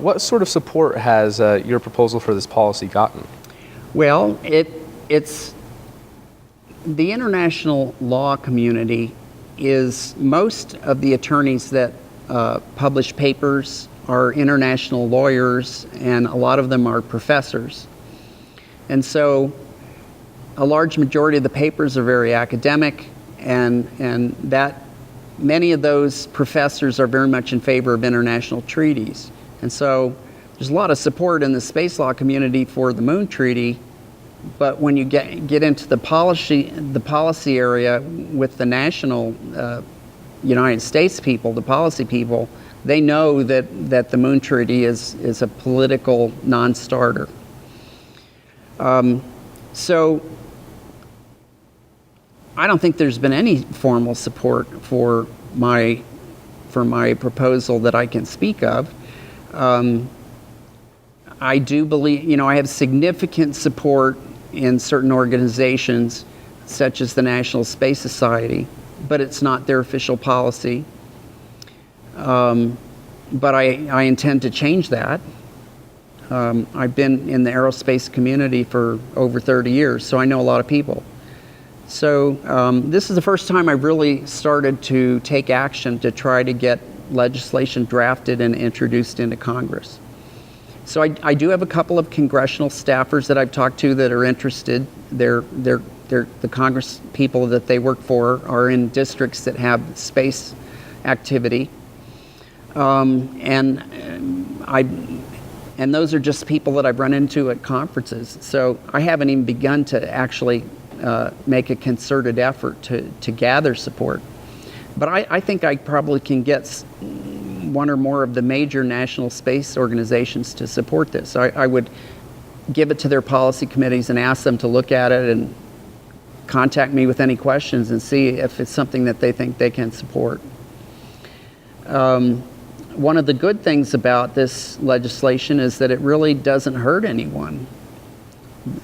what sort of support has your proposal for this policy gotten? Well, it's the international law community is most of the attorneys that publish papers are international lawyers, and a lot of them are professors. And so a large majority of the papers are very academic, and that many of those professors are very much in favor of international treaties. And so there's a lot of support in the space law community for the Moon Treaty, but when you get into the policy area with the national United States people, the policy people, they know that the Moon Treaty is a political non-starter. So I don't think there's been any formal support for my proposal that I can speak of. I do believe, I have significant support in certain organizations, such as the National Space Society, but it's not their official policy. But I intend to change that. I've been in the aerospace community for over 30 years, so I know a lot of people. So this is the first time I've really started to take action to try to get legislation drafted and introduced into Congress. So I do have a couple of congressional staffers that I've talked to that are interested. They're the Congress people that they work for are in districts that have space activity. And those are just people that I've run into at conferences. So I haven't even begun to actually make a concerted effort to gather support. But I think I probably can get one or more of the major national space organizations to support this. I would give it to their policy committees and ask them to look at it and contact me with any questions and see if it's something that they think they can support. One of the good things about this legislation is that it really doesn't hurt anyone.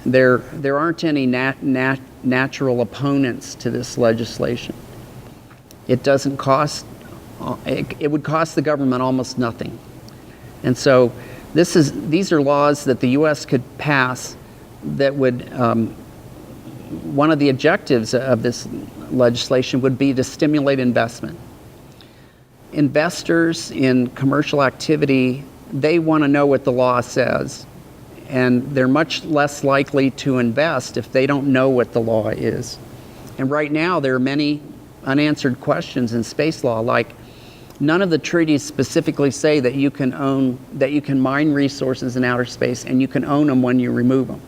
There aren't any natural opponents to this legislation. It doesn't cost, it would cost the government almost nothing. And so these are laws that the U.S. could pass that would, one of the objectives of this legislation would be to stimulate investment. Investors in commercial activity, they want to know what the law says, and they're much less likely to invest if they don't know what the law is. And right now there are many unanswered questions in space law, like none of the treaties specifically say that you can mine resources in outer space and you can own them when you remove them.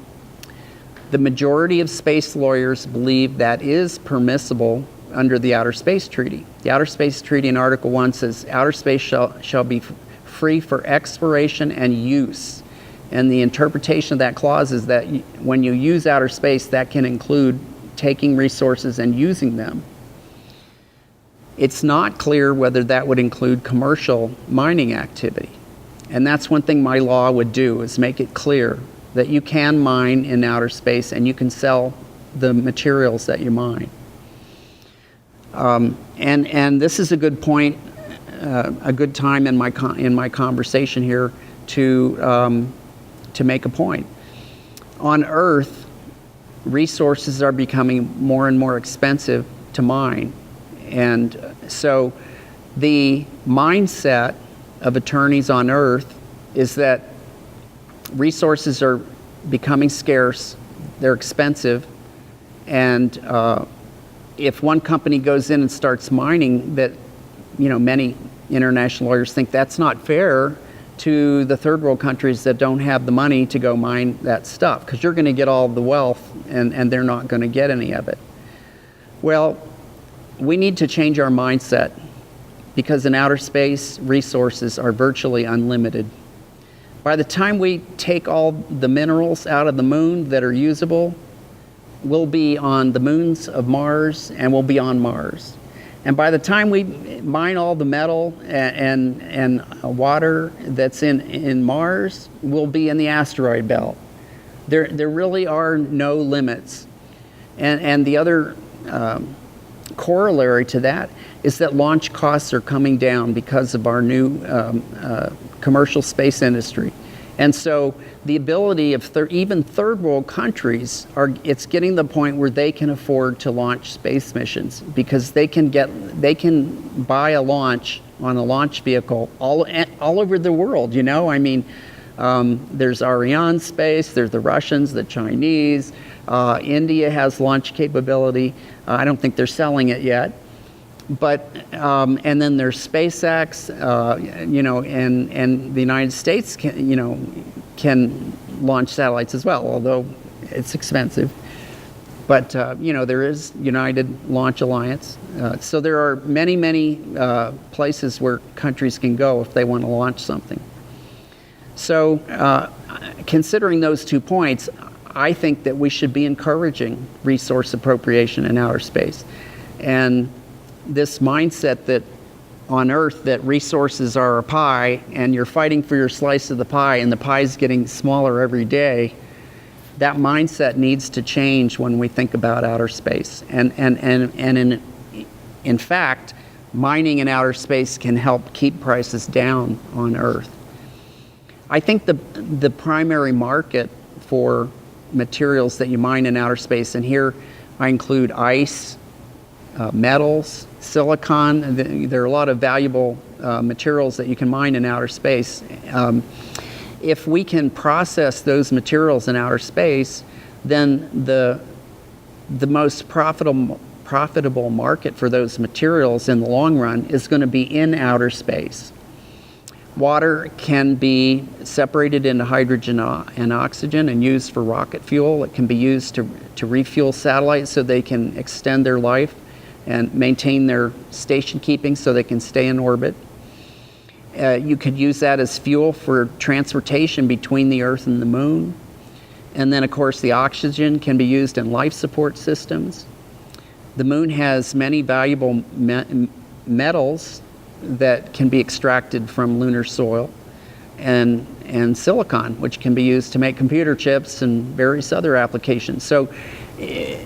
The majority of space lawyers believe that is permissible under the Outer Space Treaty. The Outer Space Treaty in Article 1 says outer space shall be free for exploration and use. And the interpretation of that clause is that when you use outer space, that can include taking resources and using them. It's not clear whether that would include commercial mining activity. And that's one thing my law would do, is make it clear that you can mine in outer space and you can sell the materials that you mine. And this is a good point, a good time in my conversation here to make a point. On Earth, resources are becoming more and more expensive to mine. And so the mindset of attorneys on Earth is that resources are becoming scarce, they're expensive, and if one company goes in and starts mining, that many international lawyers think that's not fair to the third world countries that don't have the money to go mine that stuff, because you're going to get all the wealth and they're not going to get any of it. Well, we need to change our mindset, because in outer space, resources are virtually unlimited. By the time we take all the minerals out of the moon that are usable, we'll be on the moons of Mars and we'll be on Mars. And by the time we mine all the metal and water that's in Mars, we'll be in the asteroid belt. There really are no limits. And the other corollary to that is that launch costs are coming down because of our new commercial space industry. And so the ability of even third world countries, it's getting to the point where they can afford to launch space missions because they can buy a launch on a launch vehicle all over the world, you know? I mean, there's Arianespace, there's the Russians, the Chinese, India has launch capability. I don't think they're selling it yet. But, and then there's SpaceX, you know, and the United States can launch satellites as well, although it's expensive. But, you know, there is United Launch Alliance. So there are many, many places where countries can go if they want to launch something. So considering those 2 points, I think that we should be encouraging resource appropriation in outer space. And this mindset that on Earth that resources are a pie and you're fighting for your slice of the pie and the pie is getting smaller every day, that mindset needs to change when we think about outer space. And in fact, mining in outer space can help keep prices down on Earth. I think the primary market for materials that you mine in outer space, and here I include ice, metals, silicon. There are a lot of valuable materials that you can mine in outer space. If we can process those materials in outer space, then the most profitable market for those materials in the long run is going to be in outer space. Water can be separated into hydrogen and oxygen and used for rocket fuel. It can be used to refuel satellites so they can extend their life and maintain their station keeping so they can stay in orbit. You could use that as fuel for transportation between the Earth and the Moon. And then, of course, the oxygen can be used in life support systems. The Moon has many valuable metals that can be extracted from lunar soil, and silicon, which can be used to make computer chips and various other applications. So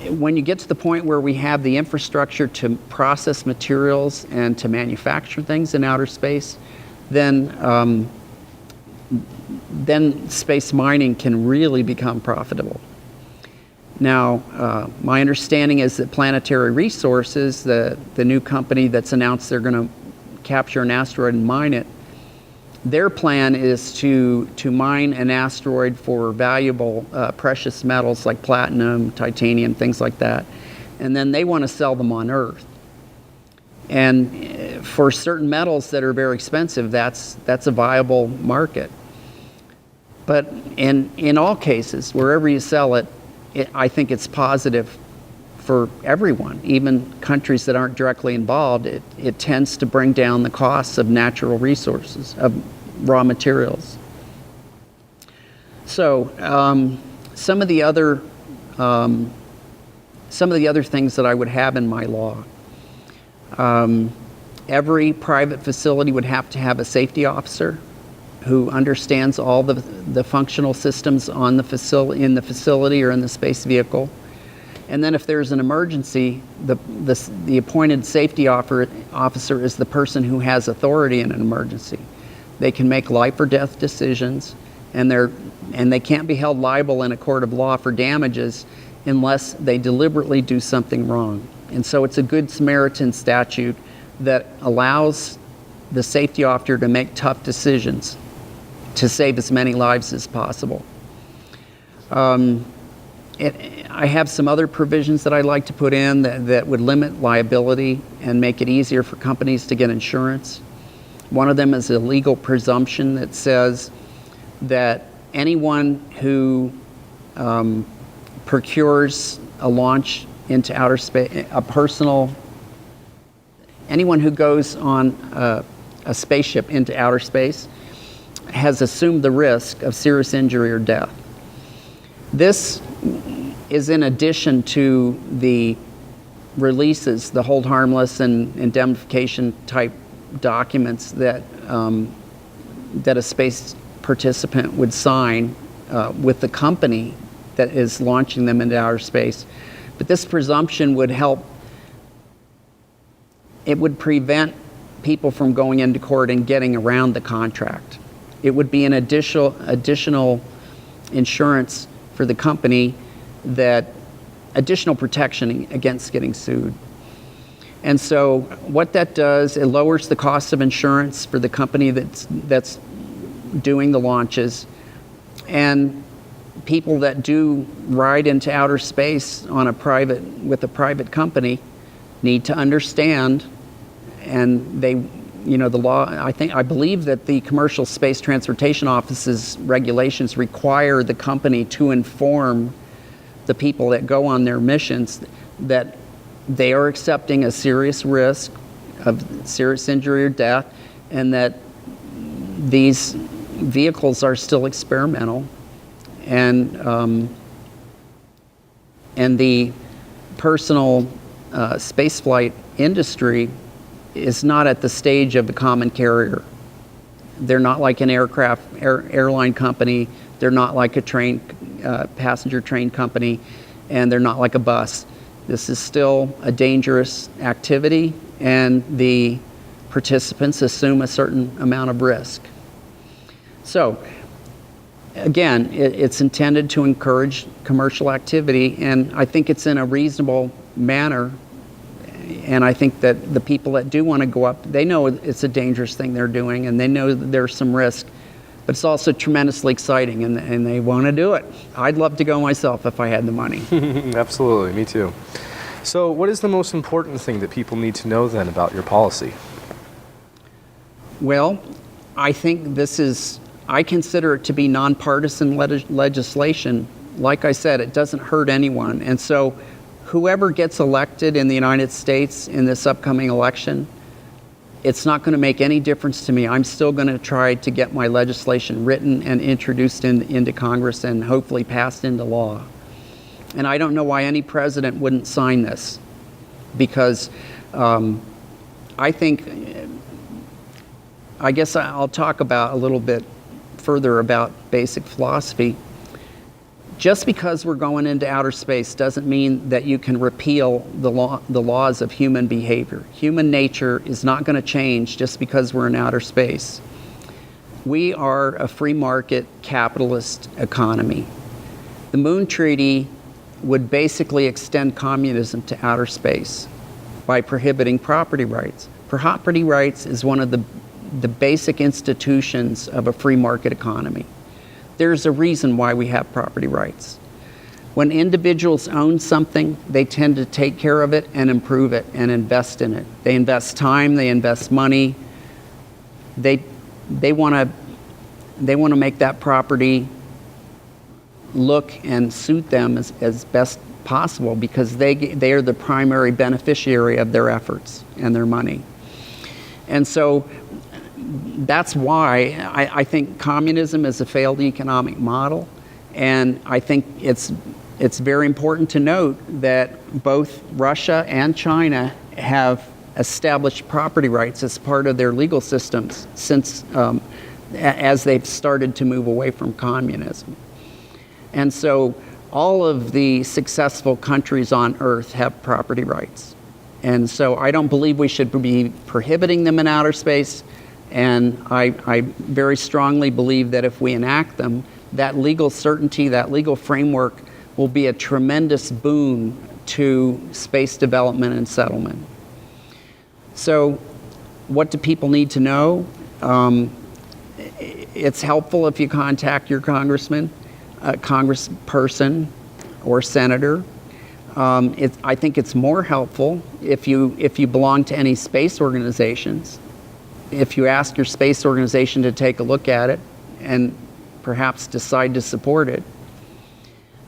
when you get to the point where we have the infrastructure to process materials and to manufacture things in outer space, then space mining can really become profitable. Now, my understanding is that Planetary Resources, the new company that's announced they're going to capture an asteroid and mine it, their plan is to mine an asteroid for valuable precious metals like platinum, titanium, things like that, and then they want to sell them on Earth. And for certain metals that are very expensive, that's a viable market. But in all cases, wherever you sell it, I think it's positive for everyone, even countries that aren't directly involved. It tends to bring down the costs of natural resources, of raw materials. So some of the other things that I would have in my law. Every private facility would have to have a safety officer who understands all the functional systems on in the facility or in the space vehicle. And then if there's an emergency, the appointed safety officer is the person who has authority in an emergency. They can make life or death decisions, and they can't be held liable in a court of law for damages unless they deliberately do something wrong. And so it's a Good Samaritan statute that allows the safety officer to make tough decisions to save as many lives as possible. I have some other provisions that I'd like to put in that would limit liability and make it easier for companies to get insurance. One of them is a legal presumption that says that anyone who procures a launch into outer space, anyone who goes on a spaceship into outer space has assumed the risk of serious injury or death. This is in addition to the releases, the hold harmless and indemnification type documents that a space participant would sign with the company that is launching them into outer space. But this presumption would help it would prevent people from going into court and getting around the contract. It would be an additional insurance for the company, that additional protection against getting sued. And so what that does, it lowers the cost of insurance for the company that's doing the launches. And people that do ride into outer space with a private company need to understand, and the law, I believe that the Commercial Space Transportation Office's regulations require the company to inform the people that go on their missions that they are accepting a serious risk of serious injury or death, and that these vehicles are still experimental, and the personal spaceflight industry is not at the stage of the common carrier. They're not like an airline company. They're not like a passenger train company, and they're not like a bus. This is still a dangerous activity, and the participants assume a certain amount of risk. So, again, it's intended to encourage commercial activity, and I think it's in a reasonable manner. And I think that the people that do want to go up, they know it's a dangerous thing they're doing, and they know that there's some risk, but it's also tremendously exciting, and they want to do it. I'd love to go myself if I had the money. Absolutely, me too. So what is the most important thing that people need to know then about your policy? Well, I think I consider it to be nonpartisan legislation. Like I said, it doesn't hurt anyone. And so whoever gets elected in the United States in this upcoming election, it's not going to make any difference to me. I'm still going to try to get my legislation written and introduced into Congress and hopefully passed into law. And I don't know why any president wouldn't sign this, because I guess I'll talk about a little bit further about basic philosophy. Just because we're going into outer space doesn't mean that you can repeal the laws of human behavior. Human nature is not going to change just because we're in outer space. We are a free market capitalist economy. The Moon Treaty would basically extend communism to outer space by prohibiting property rights. Property rights is one of the basic institutions of a free market economy. There's a reason why we have property rights. When individuals own something, they tend to take care of it and improve it and invest in it. They invest time, they invest money. They want to make that property look and suit them as best possible, because they are the primary beneficiary of their efforts and their money. And so that's why I think communism is a failed economic model, and I think it's very important to note that both Russia and China have established property rights as part of their legal systems since as they've started to move away from communism. And so all of the successful countries on Earth have property rights. And so I don't believe we should be prohibiting them in outer space. And I very strongly believe that if we enact them, that legal certainty, that legal framework will be a tremendous boon to space development and settlement. So what do people need to know? It's helpful if you contact your congressman, congressperson, or senator. I think it's more helpful if you belong to any space organizations. If you ask your space organization to take a look at it and perhaps decide to support it.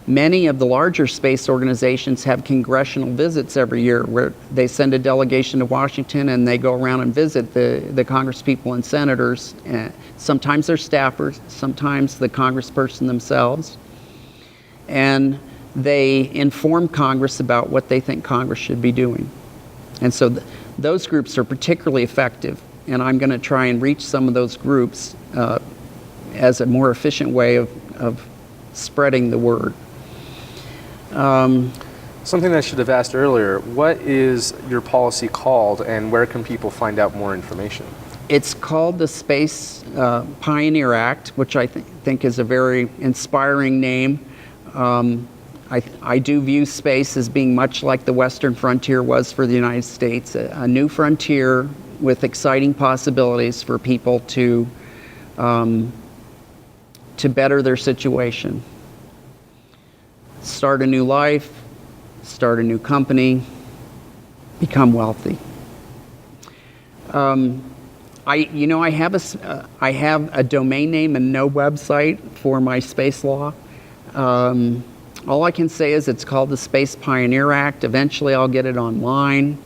Many of the larger space organizations have congressional visits every year where they send a delegation to Washington and they go around and visit the congresspeople and senators. Sometimes they're staffers, sometimes the congressperson themselves. And they inform Congress about what they think Congress should be doing. And so those groups are particularly effective. And I'm going to try and reach some of those groups as a more efficient way of spreading the word. Something I should have asked earlier, what is your policy called and where can people find out more information? It's called the Space Pioneer Act, which I think is a very inspiring name. I do view space as being much like the Western frontier was for the United States, a new frontier with exciting possibilities for people to better their situation. Start a new life, start a new company, become wealthy. I have a domain name and no website for my space law. All I can say is it's called the Space Pioneer Act. Eventually I'll get it online.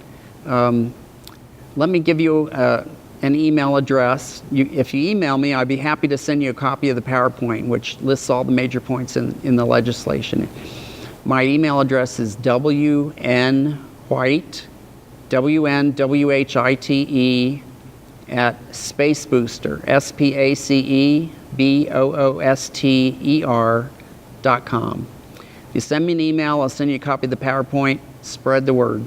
Let me give you an email address. If you email me, I'd be happy to send you a copy of the PowerPoint, which lists all the major points in the legislation. My email address is WNWhite, WNWHITE, at SpaceBooster, SPACEBOOSTER.com. If you send me an email, I'll send you a copy of the PowerPoint. Spread the word.